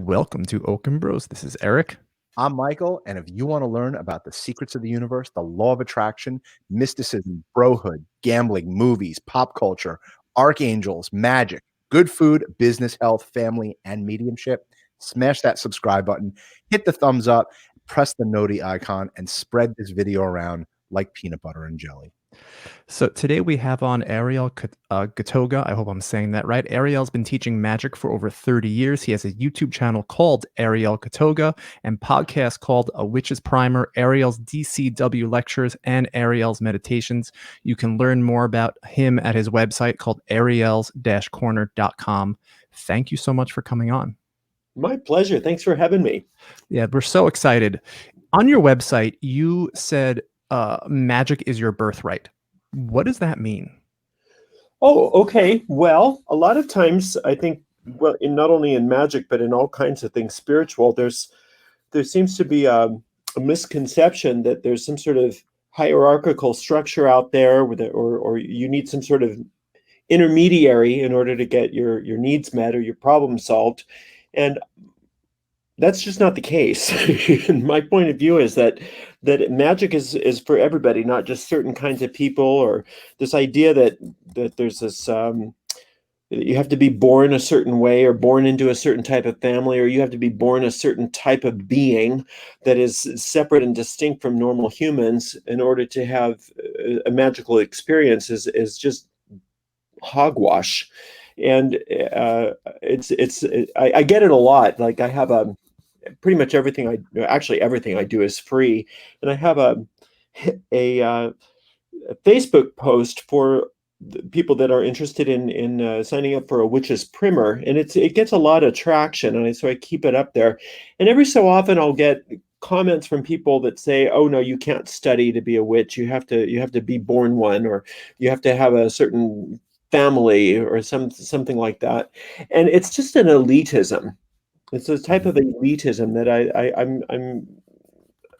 Welcome to Okon Bros. This is Eric. I'm Michael, and if you want to learn about the secrets of the universe, the law of attraction, mysticism, brohood, gambling, movies, pop culture, archangels, magic, good food, business, health, family, and mediumship, smash that subscribe button, hit the thumbs up, press the noti icon, and spread this video around like peanut butter and jelly. So today we have on Ariel Gatoga. I hope I'm saying that right. Ariel's been teaching magic for over 30 years. He has a YouTube channel called Ariel Gatoga and podcast called A Witch's Primer, Ariel's DCW lectures, and Ariel's meditations. You can learn more about him at his website called ariels-corner.com. Thank you so much for coming on. My pleasure. Thanks for having me. Yeah, we're so excited. On your website, you said magic is your birthright. What does that mean? Oh, okay. Well, a lot of times I think, well, not only in magic, but in all kinds of things spiritual, there seems to be a misconception that there's some sort of hierarchical structure out there or you need some sort of intermediary in order to get your needs met or your problem solved. And that's just not the case. My point of view is that magic is for everybody, not just certain kinds of people, or this idea that there's this you have to be born a certain way or born into a certain type of family, or you have to be born a certain type of being that is separate and distinct from normal humans in order to have a magical experience is just hogwash. And I get it a lot. Like I have pretty much everything everything I do is free, and I have a Facebook post for people that are interested in signing up for a witch's primer, and it gets a lot of traction, and so I keep it up there. And every so often I'll get comments from people that say, "Oh no, you can't study to be a witch. You have to be born one, or you have to have a certain family or something like that." And it's just an elitism. It's a type of elitism that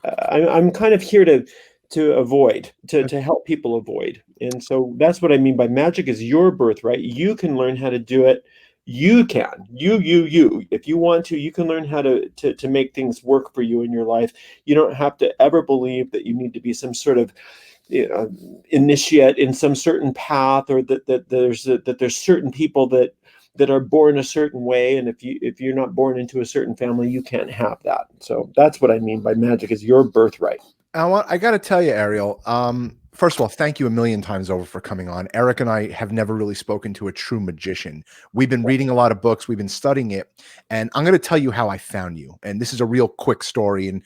I'm kind of here to avoid, to help people avoid. And so that's what I mean by magic is your birthright. You can learn how to do it. You can. You. If you want to, you can learn how to make things work for you in your life. You don't have to ever believe that you need to be some sort of initiate in some certain path, or that there's certain people that are born a certain way, and if you're not born into a certain family, you can't have that. So that's what I mean by magic is your birthright. I got to tell you, Ariel, first of all, thank you a million times over for coming on. Eric and I have never really spoken to a true magician. We've been reading a lot of books. We've been studying it. And I'm going to tell you how I found you. And this is a real quick story. And,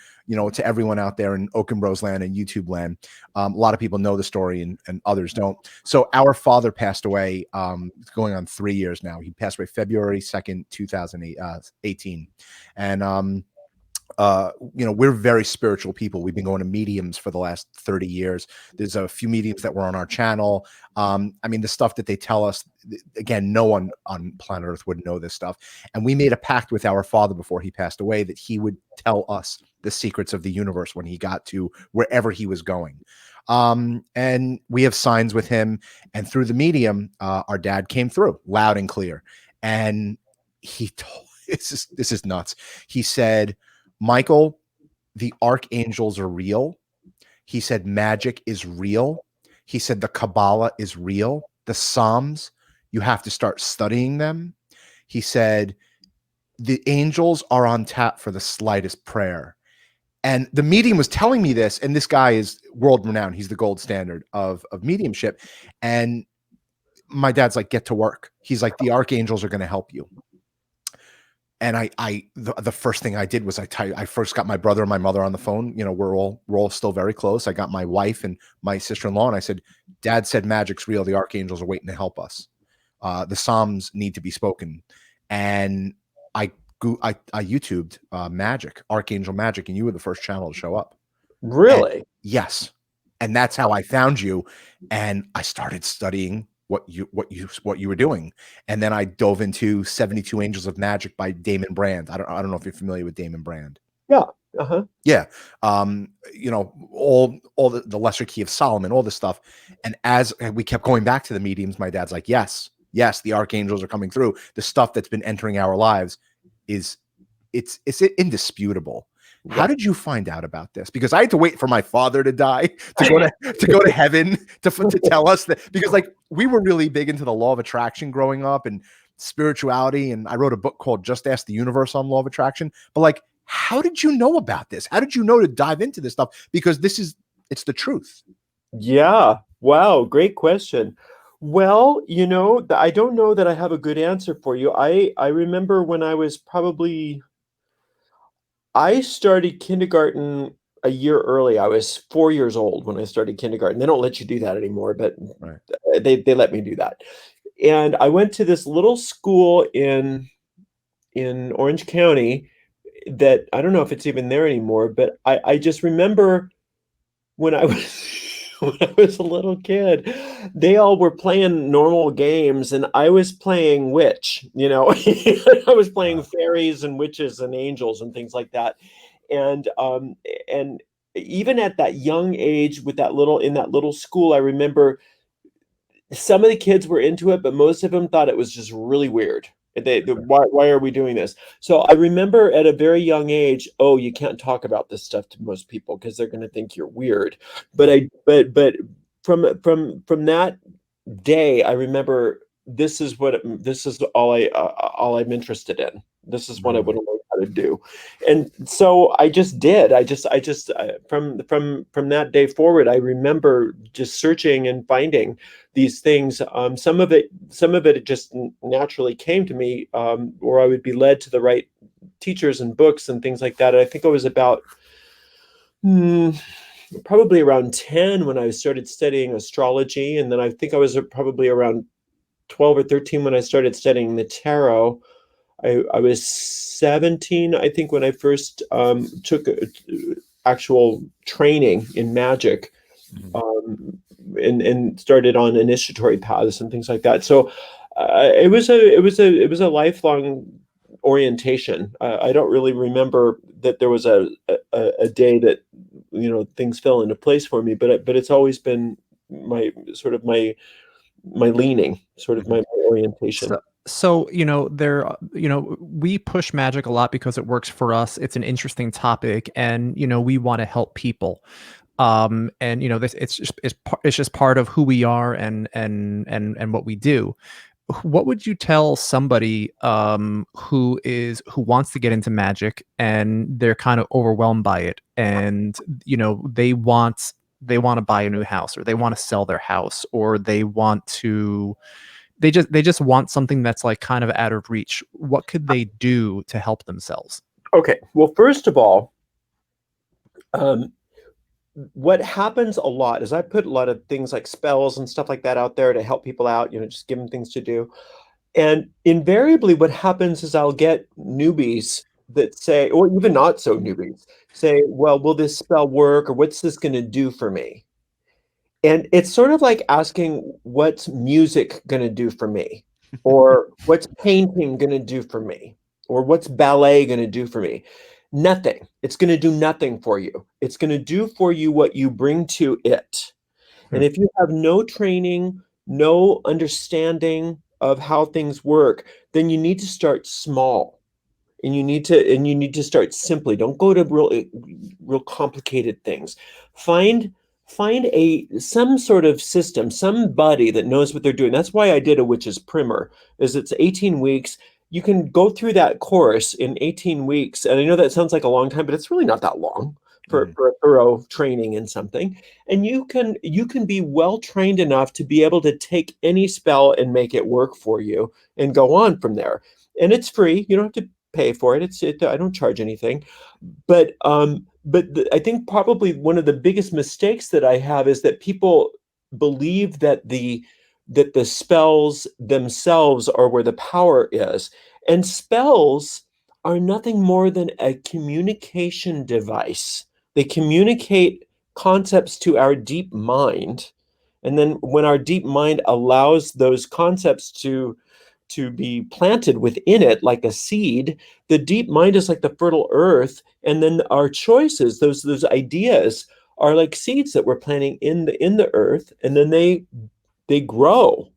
to everyone out there in Okon Bros land and YouTube land, a lot of people know the story and others don't. So our father passed away, going on 3 years now. He passed away February 2nd, 2018. And, we're very spiritual people. We've been going to mediums for the last 30 years. There's a few mediums that were on our channel. The stuff that they tell us, again, no one on planet Earth would know this stuff. And we made a pact with our father before he passed away that he would tell us the secrets of the universe when he got to wherever he was going. And we have signs with him. And through the medium, our dad came through loud and clear. And he told, this is nuts. He said, "Michael, the archangels are real." He said, "Magic is real." He said, "The Kabbalah is real. The Psalms, you have to start studying them." He said, "The angels are on tap for the slightest prayer." And the medium was telling me this, and this guy is world renowned. He's the gold standard of mediumship. And my dad's like, "Get to work." He's like, "The archangels are going to help you." And the first thing I did was I first got my brother and my mother on the phone. We're all still very close. I got my wife and my sister-in-law, and I said, "Dad said magic's real. The archangels are waiting to help us. The Psalms need to be spoken." And I YouTubed magic, archangel magic, and you were the first channel to show up. Really? And yes. And that's how I found you. And I started studying what you were doing. And then I dove into 72 Angels of Magic by Damon Brand. I don't know if you're familiar with Damon Brand. Yeah. Uh-huh. Yeah. All the Lesser Key of Solomon, all this stuff. And as we kept going back to the mediums, my dad's like, yes, the archangels are coming through. The stuff that's been entering our lives is it's indisputable. How did you find out about this? Because I had to wait for my father to die to go to heaven to tell us that, because like we were really big into the law of attraction growing up and spirituality, and I wrote a book called Just Ask the Universe on law of attraction. But like, how did you know about this? How did you know to dive into this stuff? Because it's the truth. Yeah. Wow. Great question. Well, I don't know that I have a good answer for you. I remember when I started kindergarten a year early. I was 4 years old when I started kindergarten. They don't let you do that anymore, but Right. they let me do that. And I went to this little school in Orange County that I don't know if it's even there anymore, but I just remember when I was when I was a little kid, they all were playing normal games and I was playing witch, I was playing fairies and witches and angels and things like that. And even at that young age in that little school, I remember some of the kids were into it, but most of them thought it was just really weird. Why are we doing this? So I remember at a very young age, oh, you can't talk about this stuff to most people because they're going to think you're weird. But from that day, I remember this is all I'm interested in. This is what I want to learn how to do. And so I just did. From that day forward, I remember just searching and finding these things. Some of it just naturally came to me, or I would be led to the right teachers and books and things like that. And I think I was about probably around 10 when I started studying astrology. And then I think I was probably around 12 or 13 when I started studying the tarot. I was 17, I think, when I first took actual training in Magick, and started on initiatory paths and things like that. So it was a lifelong orientation. I don't really remember that there was a day that things fell into place for me, but it's always been my leaning, sort of my orientation. So we push magic a lot because it works for us. It's an interesting topic, and we want to help people. And this it's just part of who we are and what we do. What would you tell somebody who wants to get into magic and they're kind of overwhelmed by it, and they want to buy a new house, or they want to sell their house, or they just want something that's like kind of out of reach? What could they do to help themselves? Okay. Well, first of all, what happens a lot is I put a lot of things like spells and stuff like that out there to help people out, just give them things to do. And invariably what happens is I'll get newbies that say, or even not so newbies, say, well, will this spell work? Or what's this going to do for me? And it's sort of like asking, what's music going to do for me? Or what's painting going to do for me? Or what's ballet going to do for me? Nothing. It's going to do nothing for you. It's going to do for you what you bring to it. And if you have no training, no understanding of how things work, then you need to start small. And you need to start simply. Don't go to real complicated things. Find some sort of system, somebody that knows what they're doing. That's why I did a witch's primer, is it's 18 weeks. You can go through that course in 18 weeks. And I know that sounds like a long time, but it's really not that long for a thorough training in something. And you can be well trained enough to be able to take any spell and make it work for you and go on from there. And it's free. You don't have to pay for it. I don't charge anything. But I think probably one of the biggest mistakes that I have is that people believe that the spells themselves are where the power is. And spells are nothing more than a communication device. They communicate concepts to our deep mind. And then when our deep mind allows those concepts to be planted within it like a seed, the deep mind is like the fertile earth. And then our choices, those ideas, are like seeds that we're planting in the earth. And then they grow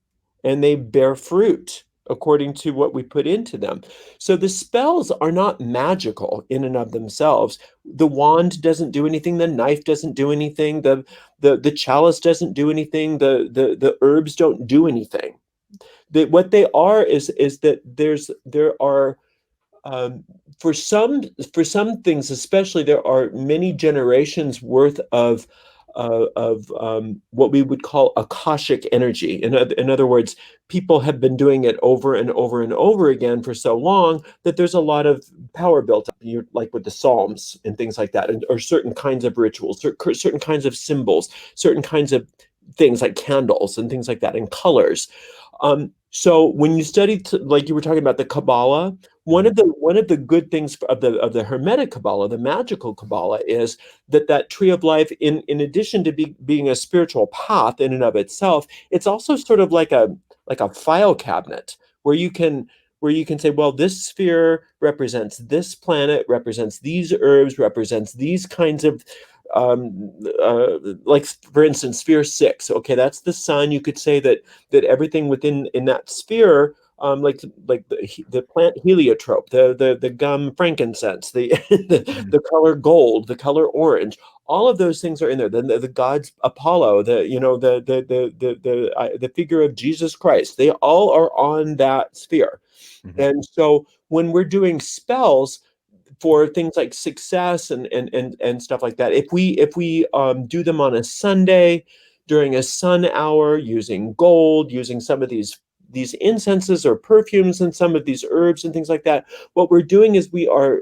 and they bear fruit. according to what we put into them. So the spells are not magical in and of themselves. The wand doesn't do anything, the knife doesn't do anything, the chalice doesn't do anything, the herbs don't do anything. What they are is that there are um, for some things, especially, there are many generations worth of what we would call akashic energy. In other words, people have been doing it over and over and over again for so long that there's a lot of power built up. You like with the Psalms and things like that, or certain kinds of rituals, certain kinds of symbols, certain kinds of things like candles and things like that, and colors. So when you study, like you were talking about the Kabbalah, one of the good things of the Hermetic Kabbalah, the magical Kabbalah, is that tree of life, in addition to being a spiritual path in and of itself, it's also sort of like a file cabinet where you can say, well, this sphere represents this planet, represents these herbs, represents these kinds of like, for instance, sphere 6. Okay, that's the sun. You could say that everything in that sphere, like the plant heliotrope, the gum frankincense, the color gold, the color orange, all of those things are in there. Then the gods Apollo, the figure of Jesus Christ, they all are on that sphere. And so when we're doing spells for things like success and stuff like that, if we do them on a Sunday during a sun hour, using gold, using some of these incenses or perfumes and some of these herbs and things like that, what we're doing is we are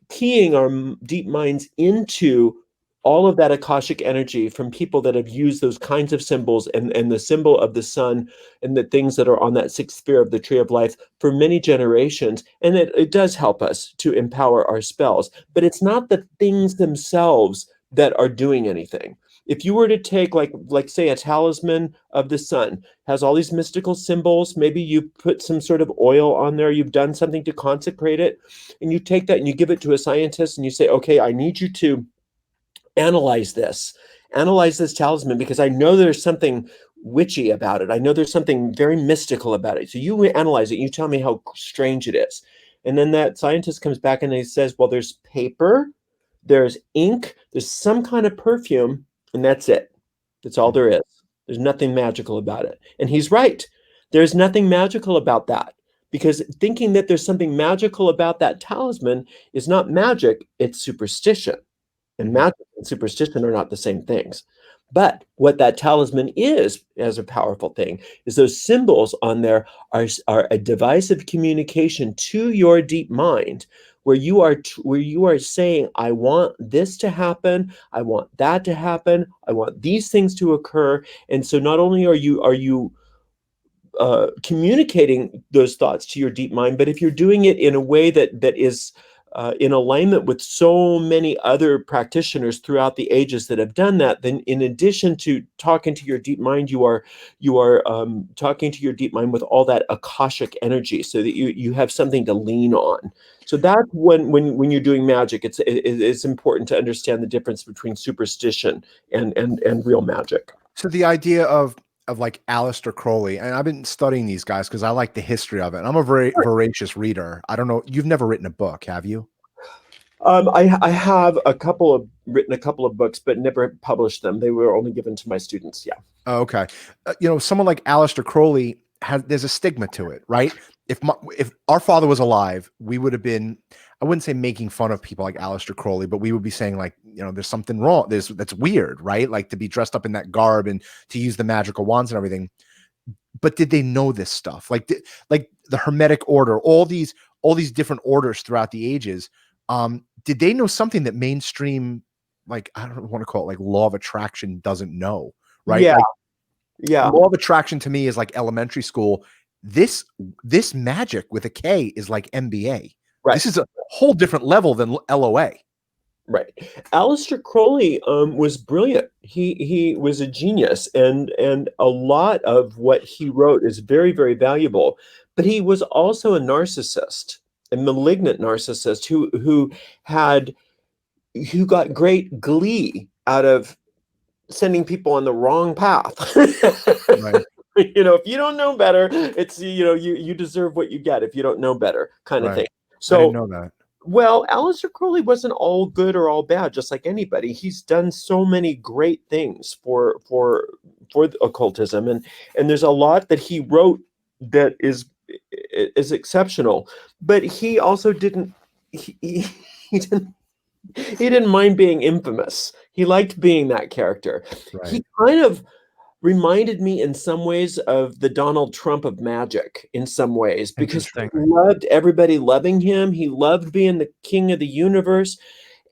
keying our deep minds into all of that akashic energy from people that have used those kinds of symbols and the symbol of the sun and the things that are on that sixth sphere of the tree of life for many generations. And it does help us to empower our spells, but it's not the things themselves that are doing anything. If you were to take, like say, a talisman of the sun, has all these mystical symbols, maybe you put some sort of oil on there, you've done something to consecrate it, and you take that and you give it to a scientist and you say, okay, I need you to analyze this talisman, because I know there's something witchy about it. I know there's something very mystical about it. So you analyze it, you tell me how strange it is. And then that scientist comes back and he says, well, there's paper, there's ink, there's some kind of perfume, and that's it. That's all there is. There's nothing magical about it. And he's right. There's nothing magical about that, because thinking that there's something magical about that talisman is not magic, it's superstition. And magic and superstition are not the same things. But what that talisman is, as a powerful thing, is those symbols on there are a device of communication to your deep mind, where you are saying, I want this to happen, I want that to happen, I want these things to occur. And so not only are you communicating those thoughts to your deep mind, but if you're doing it in a way that is in alignment with so many other practitioners throughout the ages that have done that, then in addition to talking to your deep mind, you are talking to your deep mind with all that akashic energy, so that you have something to lean on. So that's when you're doing magic, it's important to understand the difference between superstition and real magic. So the idea of like Aleister Crowley, and I've been studying these guys because I like the history of it. I'm a very voracious reader. I don't know, you've never written a book, have you? I have written a couple of books, but never published them. They were only given to my students. Yeah. Oh, okay. Someone like Aleister Crowley there's a stigma to it, right? If our father was alive, we would have been, I wouldn't say making fun of people like Aleister Crowley, but we would be saying, like, there's something wrong. That's weird, right? Like, to be dressed up in that garb and to use the magical wands and everything. But did they know this stuff? Like the Hermetic order, all these different orders throughout the ages. Did they know something that mainstream, like, I don't want to call it like law of attraction, doesn't know, right? Yeah. Like, yeah. Law of attraction to me is like elementary school. This magic with a K is like MBA. Right. This is a whole different level than LOA. Right. Aleister Crowley was brilliant. He was a genius, and a lot of what he wrote is very, very valuable. But he was also a narcissist, a malignant narcissist who got great glee out of sending people on the wrong path. Right. You know, if you don't know better, it's, you know, you deserve what you get if you don't know better, kind of Right. thing. I didn't So, know that. well, Aleister Crowley wasn't all good or all bad, just like anybody. He's done so many great things for the occultism, and there's a lot that he wrote that is exceptional. But he also didn't he didn't he didn't mind being infamous. He liked being that character. Right. He kind of reminded me in some ways of the Donald Trump of Magic in some ways, because he Interesting. loved everybody loving him. He loved being the king of the universe,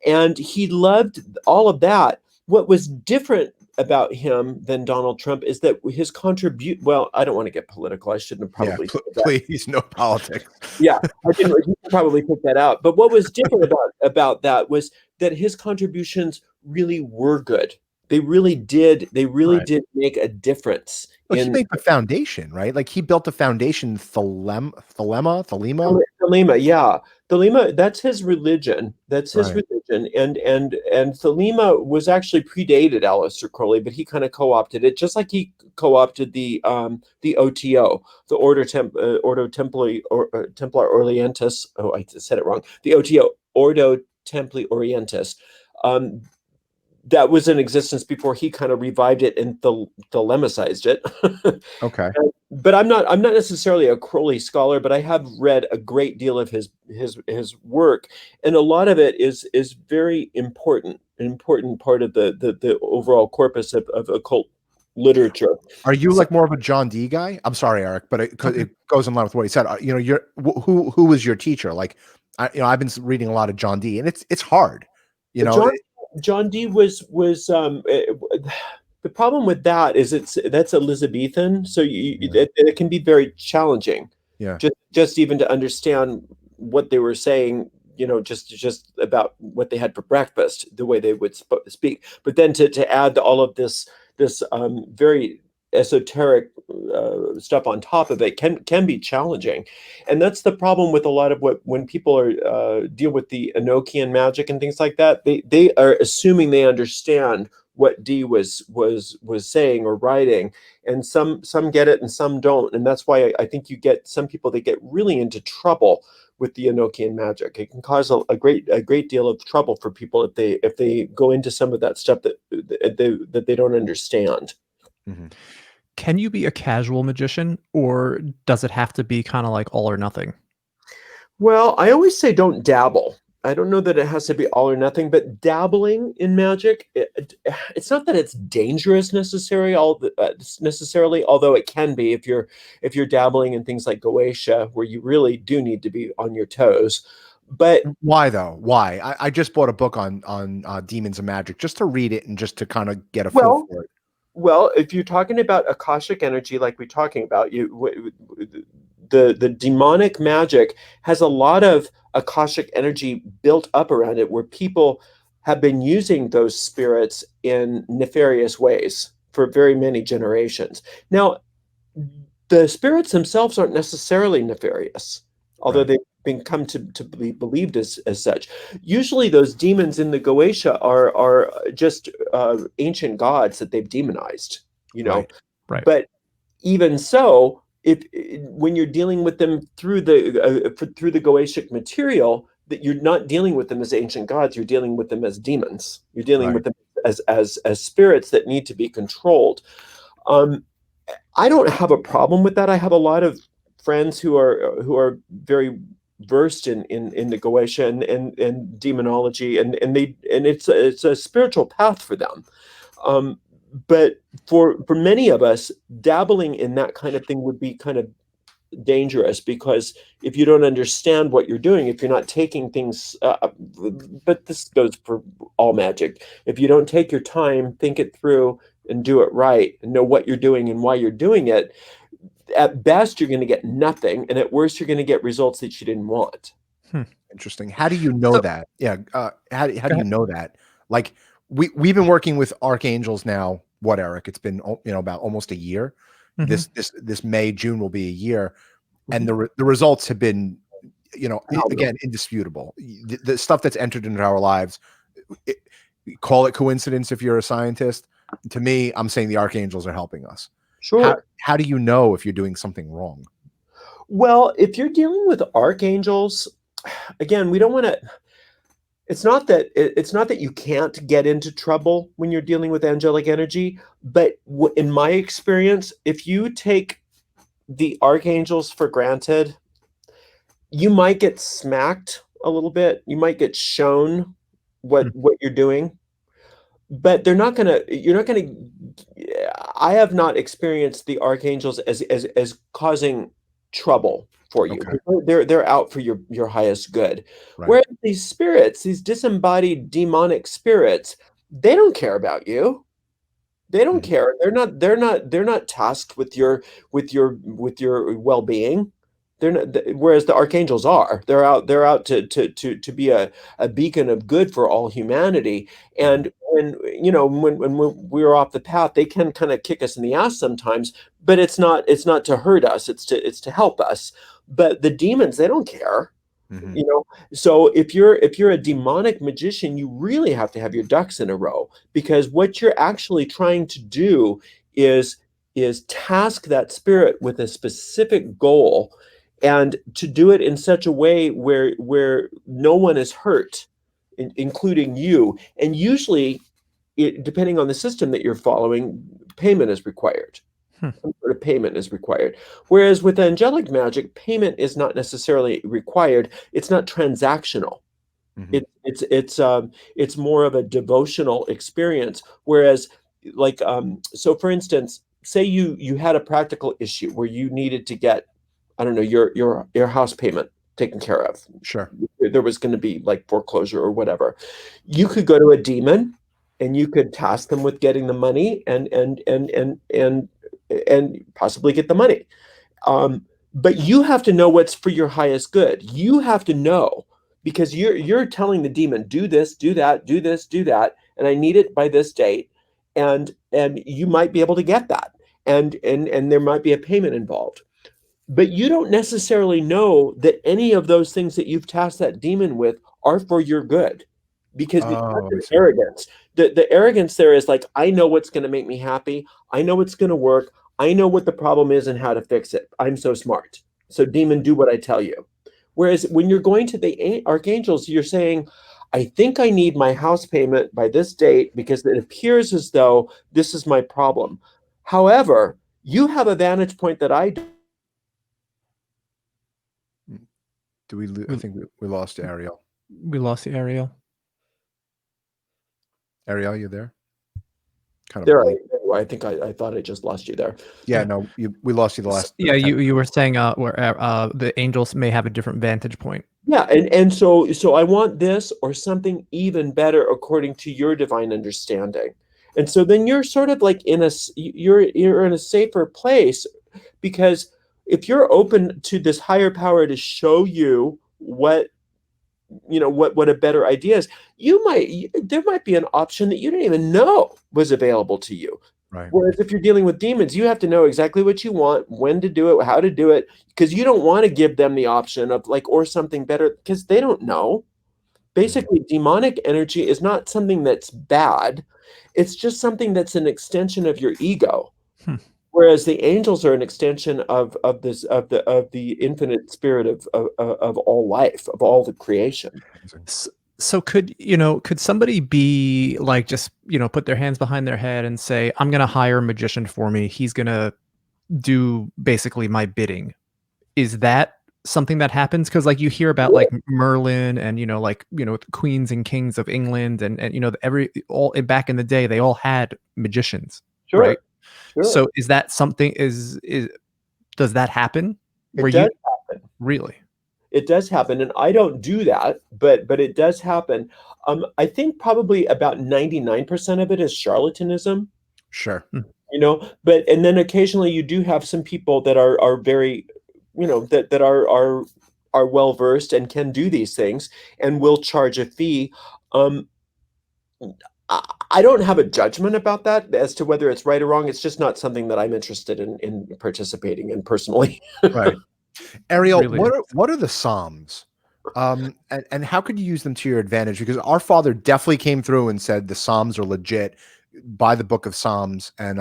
and he loved all of that. What was different about him than Donald Trump is that his contribute. Well, I don't want to get political. I shouldn't have Yeah, probably said that. please, no politics. Yeah, I didn't. You can probably pick that out. But what was different about that was that his contributions really were good. They really did. They really Right. did make a difference. Well, he In made the foundation, right? Like he built the foundation, Thelema. Thelema, yeah. Thelema, that's his religion. That's his Right. religion. And Thelema was actually predated Aleister Crowley, but he kind of co-opted it, just like he co-opted the OTO, the Ordo Templi or Templar Orientis. Oh, I said it wrong. The OTO, Ordo Templi Orientis. That was in existence before he kind of revived it and thelemicized it. Okay. But I'm not necessarily a Crowley scholar, but I have read a great deal of his work, and a lot of it is very important, an important part of the overall corpus of occult literature. Are you So- like more of a John Dee guy? I'm sorry, Eric, but it goes in line with what he said. You know, who was your teacher? Like, I've been reading a lot of John Dee, and it's hard. You know, John Dee was the problem with that is that's Elizabethan, so it can be very challenging. Yeah. Just even to understand what they were saying, you know, just about what they had for breakfast, the way they would speak. But then to add all of this very esoteric stuff on top of it can be challenging, and that's the problem with a lot of when people are deal with the Enochian magic and things like that. They are assuming they understand what Dee was saying or writing, and some get it and some don't, and that's why I think you get some people that get really into trouble with the Enochian magic. It can cause a great deal of trouble for people if they go into some of that stuff that they don't understand. Mm-hmm. Can you be a casual magician, or does it have to be kind of like all or nothing? Well, I always say don't dabble. I don't know that it has to be all or nothing, but dabbling in magic, it's not that it's dangerous necessarily, although it can be if you're dabbling in things like Goetia, where you really do need to be on your toes. But why though? Why? I just bought a book on demons and magic just to read it and just to kind of get a feel for it. Well, if you're talking about Akashic energy, like we're talking about, the demonic magic has a lot of Akashic energy built up around it, where people have been using those spirits in nefarious ways for very many generations. Now, the spirits themselves aren't necessarily nefarious, although Right. they've come to be believed as such. Usually those demons in the Goetia are just ancient gods that they've demonized, you know. Right. But even so, when you're dealing with them through the Goetic material, that you're not dealing with them as ancient gods, you're dealing with them as demons. You're dealing with them as spirits that need to be controlled. I don't have a problem with that. I have a lot of friends who are very versed in the Goetia and demonology, and it's a spiritual path for them. But for many of us, dabbling in that kind of thing would be kind of dangerous, because if you don't understand what you're doing, if you're not taking things, but this goes for all magic, if you don't take your time, think it through, and do it right, and know what you're doing and why you're doing it, at best you're going to get nothing, and at worst you're going to get results that you didn't want. Interesting. How do you know that? Yeah. How do you know that? Like we've been working with Archangels now. What, Eric? It's been about almost a year. Mm-hmm. This May, June will be a year, and the results have been, again, indisputable. The stuff that's entered into our lives, call it coincidence if you're a scientist. To me, I'm saying the Archangels are helping us. Sure. How do you know if you're doing something wrong? Well, if you're dealing with archangels, again, we don't want to. It's not that you can't get into trouble when you're dealing with angelic energy, but in my experience, if you take the archangels for granted, you might get smacked a little bit. You might get shown Hmm. what you're doing, but they're not gonna. You're not gonna. I have not experienced the archangels as causing trouble for you. Okay. They're out for your highest good. Right. Whereas these spirits, these disembodied demonic spirits, they don't care about you. They don't Mhm. care. They're not tasked with your well-being. They're not, whereas the archangels are. They're out to be a beacon of good for all humanity. Mhm. And when we're off the path, they can kind of kick us in the ass sometimes, but it's not to hurt us. It's to help us. But the demons, they don't care. Mhm. you know so if you're a demonic magician, you really have to have your ducks in a row, because what you're actually trying to do is task that spirit with a specific goal, and to do it in such a way where no one is hurt, including you. And usually, depending on the system that you're following, payment is required. Hmm. Some sort of payment is required. Whereas with angelic magic, payment is not necessarily required. It's not transactional. Mhm. It's more of a devotional experience. Whereas, like, so for instance, say you had a practical issue where you needed to get, I don't know, your house payment taken care of. Sure. There was going to be like foreclosure or whatever. You could go to a demon, and you could task them with getting the money, and possibly get the money. Um, but you have to know what's for your highest good. You have to know, because you're telling the demon, do this, do that, do this, do that, and I need it by this date, and you might be able to get that, and there might be a payment involved. But you don't necessarily know that any of those things that you've tasked that demon with are for your good, because that's Oh, I an see. arrogance. The arrogance there is like, I know what's going to make me happy. I know what's going to work. I know what the problem is and how to fix it. I'm so smart. So, demon, do what I tell you. Whereas when you're going to the archangels, you're saying, I think I need my house payment by this date because it appears as though this is my problem. However, you have a vantage point that I don't. Mm. Do we I We, think we lost Ariel. we lost the Ariel. Ariel, you there? Kind of There, blink. I think I thought I just lost you there. Yeah, Yeah. no, we lost you the last Yeah, 10. you were saying where the angels may have a different vantage point. Yeah, and so I want this or something even better according to your divine understanding. And so then you're sort of like you're in a safer place, because if you're open to this higher power to show you what a better idea is, there might be an option that you didn't even know was available to you. Right. Whereas if you're dealing with demons, you have to know exactly what you want, when to do it, how to do it, because you don't want to give them the option of like, or something better, because they don't know. Mhm. Basically, demonic energy is not something that's bad. It's just something that's an extension of your ego. Hmm. Whereas the angels are an extension of the infinite spirit of all life, of all the creation. Amazing. So could somebody be like, just put their hands behind their head and say, I'm gonna hire a magician for me. He's gonna do basically my bidding. Is that something that happens? Because like you hear about Sure, like Merlin and queens and kings of England and every all back in the day they all had magicians, right? sure, sure. So is that something is does that happen where It you does happen. really? It does happen, and I don't do that, but it does happen. I think probably about 99% of it is charlatanism, Sure. Hmm. but and then occasionally you do have some people that are very, that are well versed and can do these things and will charge a fee. Um, I don't have a judgment about that as to whether it's right or wrong. It's just not something that I'm interested in participating in personally. Right. Ariel, Really? what are the Psalms? And how could you use them to your advantage? Because our father definitely came through and said the Psalms are legit. Buy the book of Psalms, and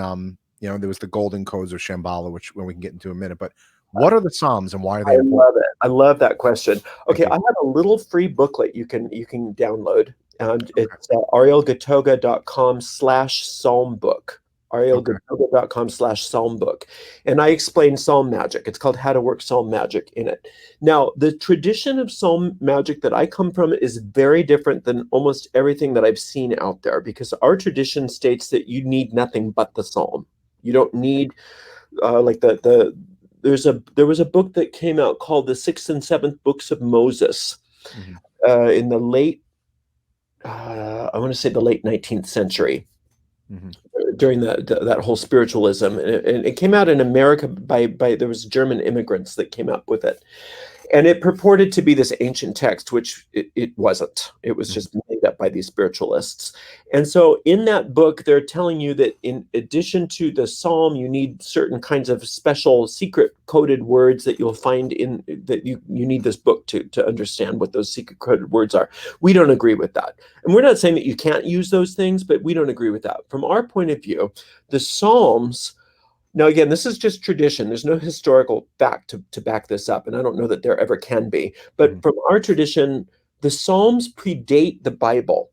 You know, there was the golden codes of Shambhala, which when we can get into in a minute. But what are the Psalms and why are they I important? love it. I love that question. Okay, you. I have a little free booklet you can download. And it's arielgatoga.com/psalm book. arielgatoga.com/psalm book. And I explain psalm magic. It's called How to Work Psalm Magic in it. Now, the tradition of psalm magic that I come from is very different than almost everything that I've seen out there, because our tradition states that you need nothing but the psalm. You don't need like there was a book that came out called the Sixth and Seventh Books of Moses in the late I want to say the late 19th century, during that whole spiritualism, and it came out in America by there was German immigrants that came up with it. And it purported to be this ancient text, which it wasn't. It was just made up by these spiritualists. And so in that book, they're telling you that in addition to the psalm, you need certain kinds of special secret coded words that you'll find in that you need this book to understand what those secret coded words are. We don't agree with that. And we're not saying that you can't use those things, but we don't agree with that. From our point of view, the Psalms. Now, again, this is just tradition. There's no historical fact to back this up, and I don't know that there ever can be. But from our tradition, the Psalms predate the Bible.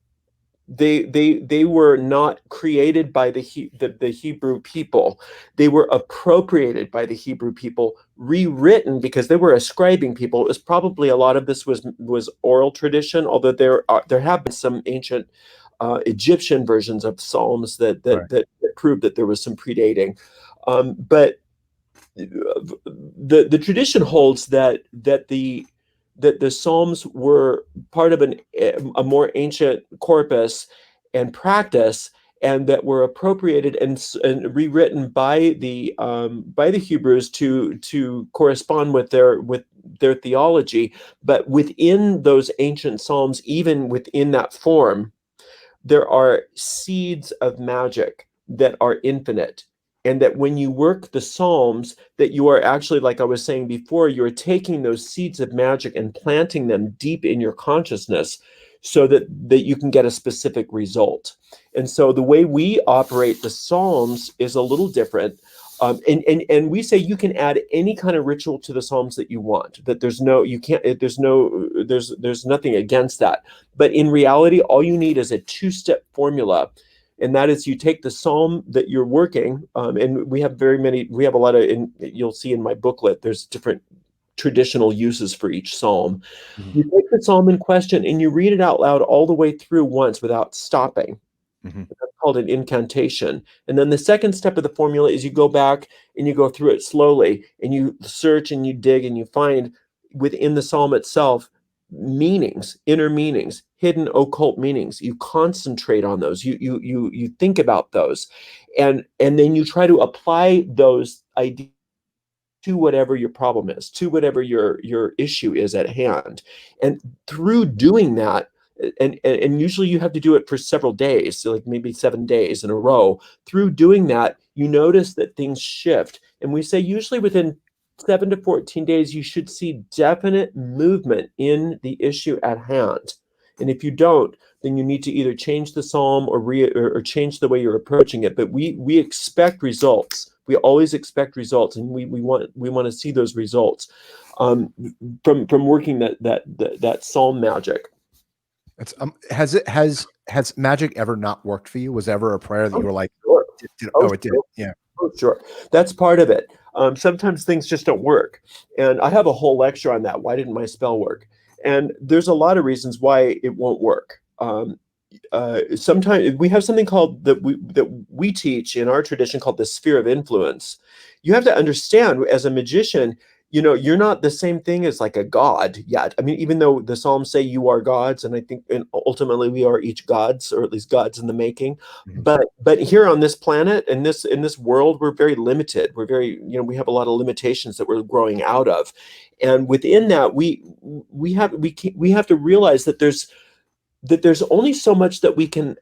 They were not created by the Hebrew people. They were appropriated by the Hebrew people, rewritten because they were a scribing people. It was probably a lot of this was oral tradition, although there have been some ancient Egyptian versions of Psalms that prove that there was some predating. But the tradition holds that the Psalms were part of a more ancient corpus and practice, and that were appropriated and rewritten by the Hebrews to correspond with their theology. But within those ancient Psalms, even within that form, there are seeds of magic that are infinite. And that when you work the Psalms, that you are actually, like I was saying before, you're taking those seeds of magic and planting them deep in your consciousness so that you can get a specific result. And so the way we operate the Psalms is a little different. And we say you can add any kind of ritual to the Psalms that you want, that there's nothing against that. But in reality, all you need is a two-step formula. And that is, you take the psalm that you're working, and we have a lot of, you'll see in my booklet, there's different traditional uses for each psalm. You take the psalm in question and you read it out loud all the way through once without stopping. That's called an incantation. And then the second step of the formula is you go back and you go through it slowly, and you search and you dig and you find within the psalm itself meanings, inner meanings, hidden occult meanings. You concentrate on those. You think about those, and then you try to apply those ideas to whatever your problem is, to whatever your issue is at hand. And through doing that, and usually you have to do it for several days, so like maybe 7 days in a row. Through doing that, you notice that things shift. And we say usually within 7 to 14 days, you should see definite movement in the issue at hand. And if you don't, then you need to either change the psalm or change the way you're approaching it. But we expect results. We always expect results, and we want to see those results from working that psalm magic. It's has magic ever not worked for you? Was ever a prayer that you were like, sure. it did? Yeah. Oh, sure. That's part of it. Sometimes things just don't work. And I have a whole lecture on that. Why didn't my spell work? And there's a lot of reasons why it won't work. Sometimes we have something called that we teach in our tradition called the sphere of influence. You have to understand, as a magician, you're not the same thing as like a god yet. I mean, even though the Psalms say you are gods, and I think ultimately we are each gods, or at least gods in the making. But here on this planet, in this world, we're very limited. We're very, we have a lot of limitations that we're growing out of. And within that, we have to realize that there's only so much that we can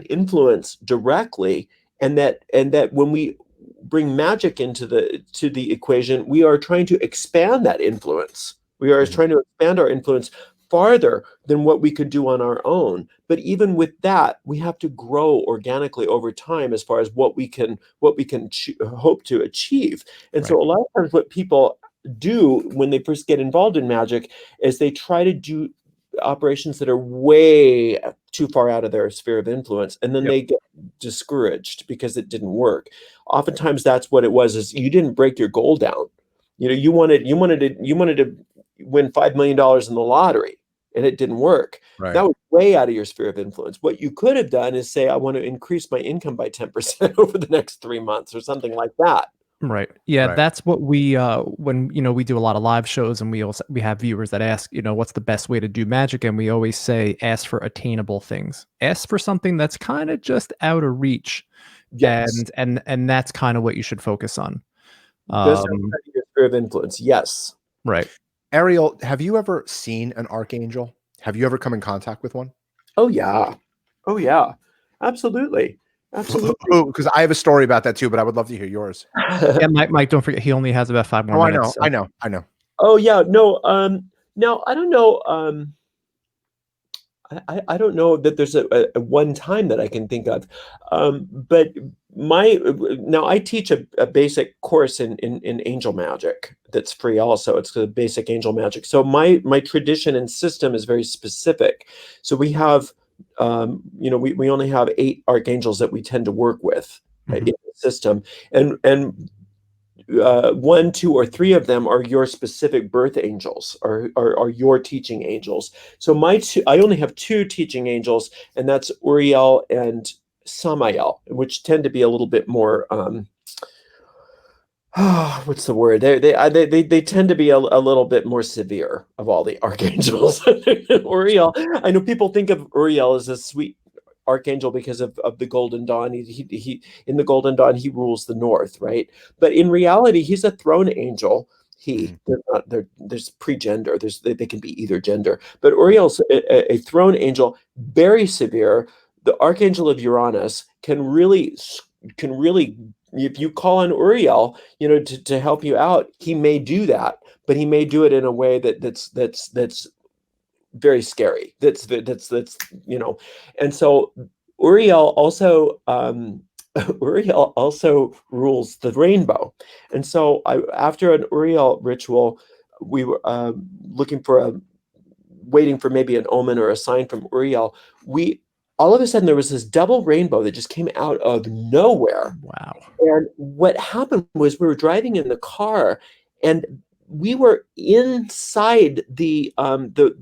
influence directly, and that when we bring magic into the equation, we are trying to expand that influence. We are trying to expand our influence farther than what we could do on our own. But even with that, we have to grow organically over time as far as what we can hope to achieve. And so a lot of times what people do when they first get involved in magic is they try to do operations that are way too far out of their sphere of influence, and then they get discouraged because it didn't work. Oftentimes that's what it was, is you didn't break your goal down. You wanted to win $5 million in the lottery, and it didn't work. That was way out of your sphere of influence. What you could have done is say, I want to increase my income by 10% over the next 3 months or something like that. Right. Yeah, that's what we when we do a lot of live shows, and we have viewers that ask, what's the best way to do magic, and we always say ask for attainable things. Ask for something that's kind of just out of reach. Yes. And that's kind of what you should focus on. Just your sphere of influence. Yes. Right. Ariel, have you ever seen an archangel? Have you ever come in contact with one? Oh yeah. Absolutely. Because I have a story about that too, but I would love to hear yours. Yeah, Mike, don't forget he only has about 5 more minutes. I know. Oh yeah, no. Now I don't know. I don't know that there's a one time that I can think of, but now I teach a basic course in angel magic that's free. Also, it's the basic angel magic. So my tradition and system is very specific. So we have, we only have 8 archangels that we tend to work with in the system, and 1, 2, or 3 of them are your specific birth angels, or are your teaching angels. So I only have 2 teaching angels, and that's Ariel and Samael, which tend to be a little bit more what's the word? They tend to be a little bit more severe of all the archangels. Ariel, I know people think of Ariel as a sweet archangel because of the Golden Dawn. He in the Golden Dawn he rules the north, right? But in reality, he's a throne angel. There's pre-gender. They can be either gender. But Ariel's a throne angel, very severe. The archangel of Uranus can really, if you call on Ariel, to help you out, he may do that, but he may do it in a way that's very scary. That's and so Ariel also rules the rainbow. And so after an Ariel ritual, we were waiting for maybe an omen or a sign from Ariel. All of a sudden there was this double rainbow that just came out of nowhere. Wow. And what happened was we were driving in the car, and we were inside the end of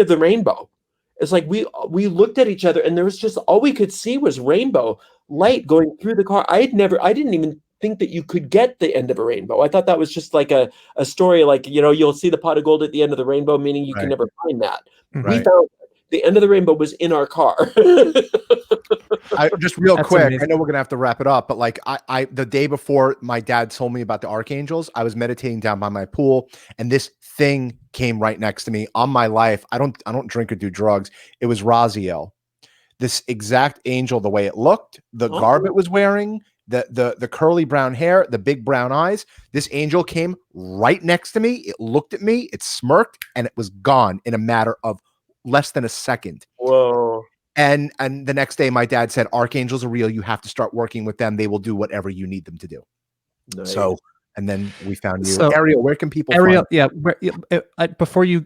the rainbow. It's like we looked at each other, and there was just, all we could see was rainbow light going through the car. I didn't even think that you could get the end of a rainbow. I thought that was just like a story, like, you'll see the pot of gold at the end of the rainbow, meaning you can never find that. We found the end of the rainbow was in our car. Just real quick, amazing. I know we're gonna have to wrap it up, but like I the day before my dad told me about the archangels, I was meditating down by my pool, and this thing came right next to me. On my life, I don't drink or do drugs. It was Raziel, this exact angel, the way it looked, the garb it was wearing, the curly brown hair, the big brown eyes. This angel came right next to me. It looked at me, it smirked, and it was gone in a matter of less than a second. Whoa. And the next day my dad said, archangels are real. You have to start working with them. They will do whatever you need them to do. Nice. So, and then we found you. So, Ariel, where can people find you?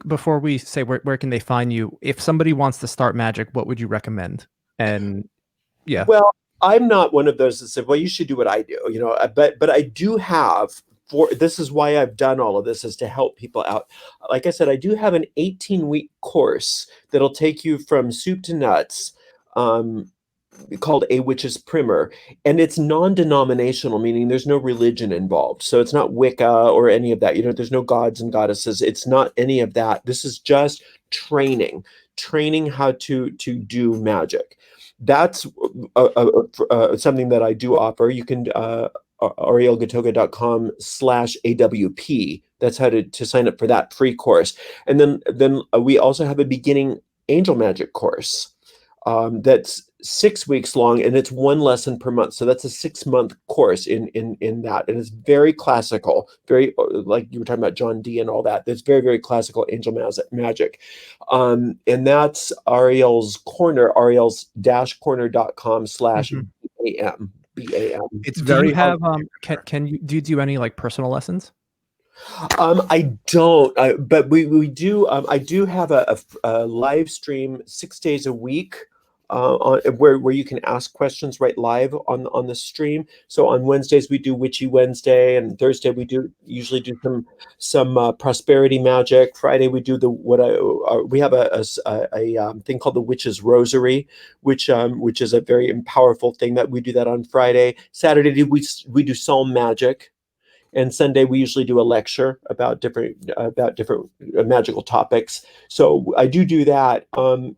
Before we say where can they find you, if somebody wants to start magic, what would you recommend? And well, I'm not one of those that said, well, you should do what I do, but I do have, this is why I've done all of this, is to help people out. Like I said, I do have an 18-week course that'll take you from soup to nuts, called A Witch's Primer, and it's non-denominational, meaning there's no religion involved. So it's not Wicca or any of that. There's no gods and goddesses. It's not any of that. This is just training how to do magic. That's something that I do offer. You can arielgatoga.com/AWP. That's how to sign up for that free course. And then we also have a beginning angel magic course. That's 6 weeks long, and it's 1 lesson per month. So that's a 6-month course in that, and it's very classical, very like you were talking about John Dee and all that. That's very, very classical angel magic, and that's Ariel's Corner, ariels-corner.com/BAM. It's Do very you have hard. can you do any like personal lessons? I don't, but we do. I do have a live stream 6 days a week, where you can ask questions right live on the stream. So on Wednesdays we do Witchy Wednesday, and Thursday we usually do some prosperity magic. Friday we do we have a thing called the Witch's Rosary, which is a very powerful thing that we do that on Friday. Saturday we do Psalm magic. And Sunday we usually do a lecture about different magical topics. So I do that. And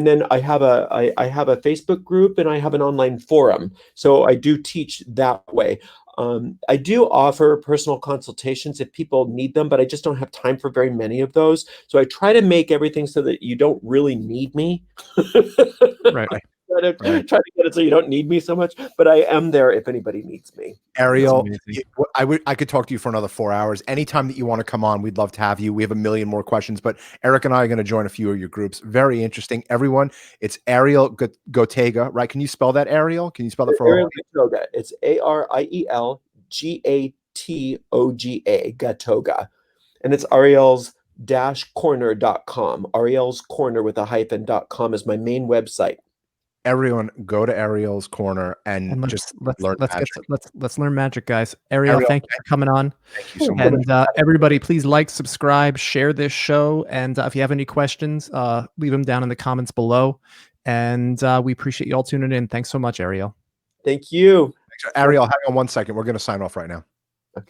then I have a Facebook group, and I have an online forum. So I do teach that way. I do offer personal consultations if people need them, but I just don't have time for very many of those. So I try to make everything so that you don't really need me. Right. Try to get it so you don't need me so much, but I am there if anybody needs me. Ariel, I could talk to you for another 4 hours. Anytime that you want to come on, we'd love to have you. We have a million more questions, but Eric and I are going to join a few of your groups. Very interesting. Everyone, it's Ariel Gatoga, right? Can you spell that, Ariel? Can you spell that for Ariel Gatoga? It's ArielGatoga, Gatoga. And it's ariels-corner.com. Ariel's Corner with a -.com is my main website. Everyone, go to Ariel's Corner and just learn magic. Let's learn magic, guys. Ariel, thank you for coming on. Thank you so much. And everybody, please like, subscribe, share this show, and if you have any questions, leave them down in the comments below. And we appreciate you all tuning in. Thanks so much, Ariel. Thank you. Ariel, hang on 1 second. We're going to sign off right now. Okay.